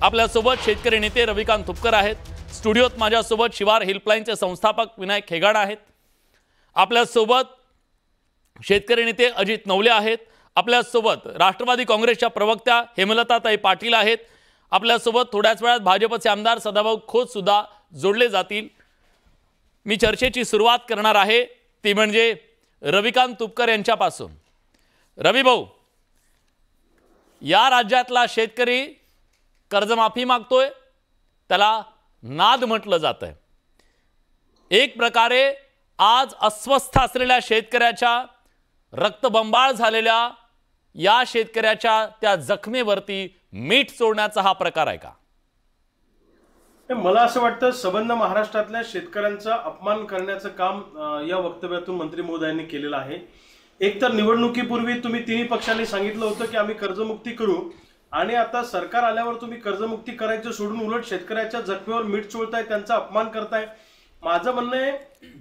आपल्यासोबत शेतकरी नेते रविकांत तुपकर आहेत. स्टुडिओत माझ्यासोबत शिवार हेल्पलाईनचे संस्थापक विनायक खेगाड आहेत. आपल्यासोबत शेतकरी नेते अजित नवले आहेत. आपल्यासोबत राष्ट्रवादी काँग्रेसच्या प्रवक्त्या हेमलताताई पाटील आहेत. आपल्यासोबत थोड्याच वेळात भाजपचे आमदार सदाभाऊ खोत सुद्धा जोडले जातील. मी चर्चेची सुरुवात करणार आहे ती म्हणजे रविकांत तुपकर यांच्यापासून. रवी भाऊ, या राज्यातला शेतकरी कर्जमाफी मागतोय, त्याला नाद म्हटलं जातंय. एक प्रकारे आज अस्वस्थ असलेल्या शेतकऱ्याच्या, रक्तबंबाळ झालेल्या या शेतकऱ्याच्या त्या जखमेवरती मीठ चोळण्याचा हा प्रकार आहे का? मला असं वाटतं संबंध महाराष्ट्रातल्या शेतकऱ्यांचा अपमान करण्याचं काम या वक्तव्यातून मंत्री महोदयांनी केलेलं आहे. एक तर निवडणुकीपूर्वी तुम्ही तिन्ही पक्षांनी सांगितलं होतं की आम्ही कर्जमुक्ती करू, आणि आता सरकार आल्यावर तुम्ही कर्जमुक्ती करायचं सोडून उलट शेतकऱ्याच्या जखमेवर मीठ चोळताय, त्यांचा अपमान करताय. माझं म्हणणं आहे,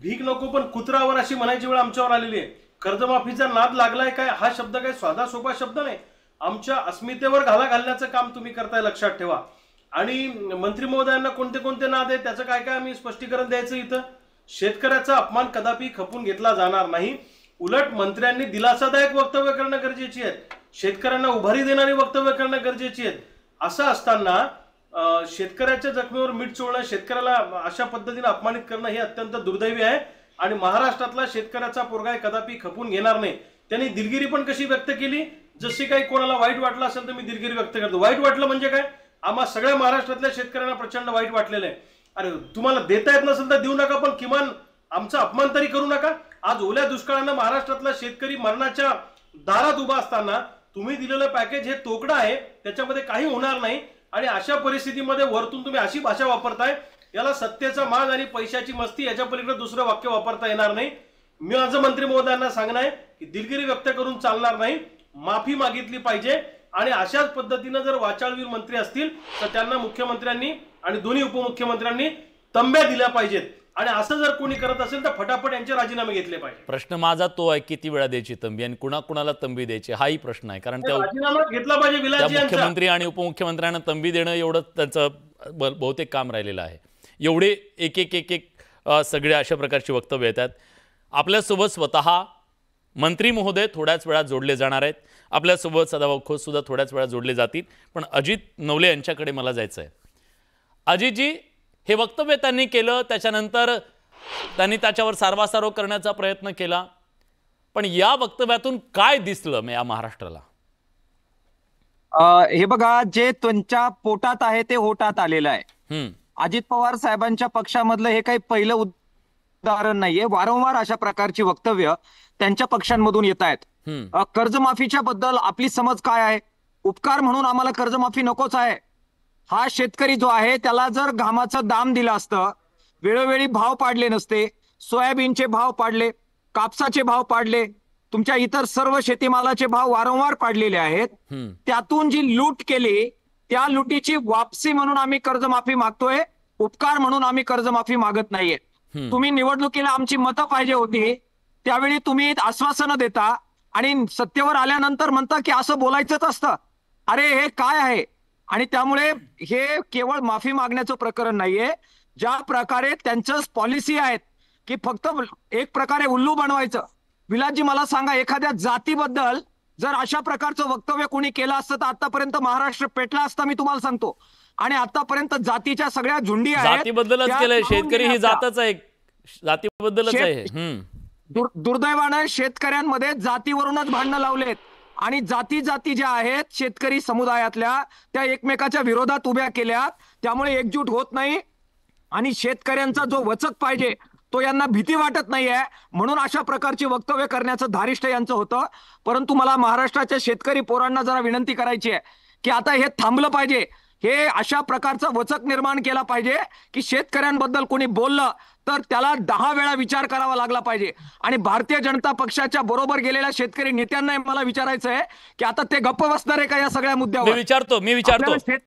भीक नको पण कुत्रावर अशी म्हणायची वेळ आमच्यावर आलेली आहे. कर्जमाफीचा नाद लागलाय काय, हा शब्द काही साधा सोपा शब्द नाही. आमच्या अस्मितेवर घाला घालण्याचं काम तुम्ही करताय, लक्षात ठेवा. आणि मंत्री महोदयांना कोणते कोणते नाद आहे त्याचं काय काय आम्ही स्पष्टीकरण द्यायचं. इथं शेतकऱ्याचा अपमान कदापि खपून घेतला जाणार नाही. उलट मंत्र्यांनी दिलासादायक वक्तव्य करणं गरजेची आहेत, शेतकऱ्यांना उभारी देणारी वक्तव्य करणं गरजेची आहेत. असं असताना शेतकऱ्याच्या जखमेवर मीठ चोळणं, शेतकऱ्याला अशा पद्धतीने अपमानित करणं हे अत्यंत दुर्दैवी आहे. आणि महाराष्ट्रातला शेतकऱ्याचा पोरगा कदापि खपून घेणार नाही. त्यांनी दिलगिरी पण कशी व्यक्त केली, जशी काही कोणाला वाईट वाटलं असेल तर मी दिलगिरी व्यक्त करतो. वाईट वाटलं म्हणजे काय, आम्हा सगळ्या महाराष्ट्रातल्या शेतकऱ्यांना प्रचंड वाईट वाटलेलं आहे. अरे तुम्हाला देता येत नसेल तर देऊ नका, पण किमान आमचा अपमान तरी करू नका. आज ओल्या दुष्काळानं महाराष्ट्रातला शेतकरी मरणाच्या दारात उभा असताना तुम्ही दिलेलं पॅकेज हे तोकडं आहे, त्याच्यामध्ये काही होणार नाही. आणि अशा परिस्थितीमध्ये वरतून तुम्ही अशी भाषा वापरताय, याला सत्तेचा मान आणि पैशाची मस्ती याच्या पलीकडे दुसरं वाक्य वापरता येणार नाही. मी माझं मंत्री महोदयांना सांगणं आहे की दिलगिरी व्यक्त करून चालणार नाही, माफी मागितली पाहिजे. आणि अशाच पद्धतीनं जर वाचाळवीर मंत्री असतील तर त्यांना मुख्यमंत्र्यांनी आणि दोन्ही उपमुख्यमंत्र्यांनी तंब्या दिल्या पाहिजेत. आणि असं जर कोणी करत असेल तर फटाफट यांचे राजीनामे घेतले पाहिजे. प्रश्न माझा तो आहे, किती वेळा द्यायची तंबी आणि कुणाकुणाला तंबी द्यायची हाही प्रश्न आहे. कारण त्या राजीनामा घेतला पाहिजे विलाजी यांचा. मुख्यमंत्री आणि उपमुख्यमंत्र्यांना तंबी देणं एवढं त्यांचं बहुतेक काम राहिलेलं आहे. एवढे एक एक एक एक सगळे अशा प्रकारची वक्तव्य येतात. आपल्यासोबत स्वतः मंत्री महोदय थोड्याच वेळात जोडले जाणार आहेत. आपल्यासोबत सदाभाऊ खोत सुद्धा थोड्याच वेळात जोडले जातील. पण अजित नवले यांच्याकडे मला जायचं आहे. अजितजी, हे वक्तव्य त्यांनी केलं, त्याच्यानंतर त्यांनी त्याच्यावर सारवासारव करण्याचा प्रयत्न केला, पण या वक्तव्यातून काय दिसलं या महाराष्ट्राला? हे बघा, जे त्यांच्या पोटात आहे ते होटात आलेलं आहे. अजित पवार साहेबांच्या पक्षामधलं हे काही पहिलं उदाहरण नाहीये. वारंवार अशा प्रकारची वक्तव्य त्यांच्या पक्षांमधून येत आहेत. कर्जमाफीच्या बद्दल आपली समज काय आहे? उपकार म्हणून आम्हाला कर्जमाफी नकोच आहे. हा शेतकरी जो आहे त्याला जर घामाचं दाम दिलं असतं, वेळोवेळी भाव पाडले नसते, सोयाबीनचे भाव पाडले, कापसाचे भाव पाडले, तुमच्या इतर सर्व शेतीमालाचे भाव वारंवार पाडलेले आहेत, त्यातून जी लूट केली त्या लुटीची वापसी म्हणून आम्ही कर्जमाफी मागतोय, उपकार म्हणून आम्ही कर्जमाफी मागत नाहीये. तुम्ही निवडणुकीला आमची मतं पाहिजे होती, त्यावेळी तुम्ही आश्वासनं देता आणि सत्तेवर आल्यानंतर म्हणता की असं बोलायचंच असतं. अरे हे काय आहे? आणि त्यामुळे हे केवळ माफी मागण्याचं प्रकरण नाहीये. ज्या प्रकारे त्यांचं पॉलिसी आहेत की फक्त एक प्रकारे उल्लू बनवायचं. विलासजी, मला सांगा, एखाद्या जातीबद्दल जर अशा प्रकारचं वक्तव्य कोणी केलं असतं तर आतापर्यंत महाराष्ट्र पेटला असता, मी तुम्हाला सांगतो. आणि आतापर्यंत जातीच्या सगळ्या झुंडी आहेत, जातीबद्दलच केलंय. शेतकरी ही जातच आहे, जातीबद्दलच आहे. दुर्दैवानं शेतकऱ्यांमध्ये जातीवरूनच भांडणं लावलेत आणि जाती ज्या आहेत शेतकरी समुदायातल्या त्या एकमेकाच्या विरोधात उभ्या केल्या. त्यामुळे एकजूट होत नाही आणि शेतकऱ्यांचा जो वचक पाहिजे तो यांना भीती वाटत नाहीये, म्हणून अशा प्रकारची वक्तव्य करण्याचं धारिष्ट यांचं होतं. परंतु मला महाराष्ट्राच्या शेतकरी पोरांना जरा विनंती करायची आहे की आता हे थांबलं पाहिजे. हे अशा प्रकारचं वचक निर्माण केला पाहिजे की शेतकऱ्यांबद्दल कोणी बोललं तर त्याला 10 वेळा विचार करावा लागला पाहिजे. आणि भारतीय जनता पक्षाच्या बरोबर गेलेल्या शेतकरी नेत्यांना मला विचारायचं आहे की आता ते गप्प बसणार आहे का या सगळ्या मुद्द्यावर? मी विचारतो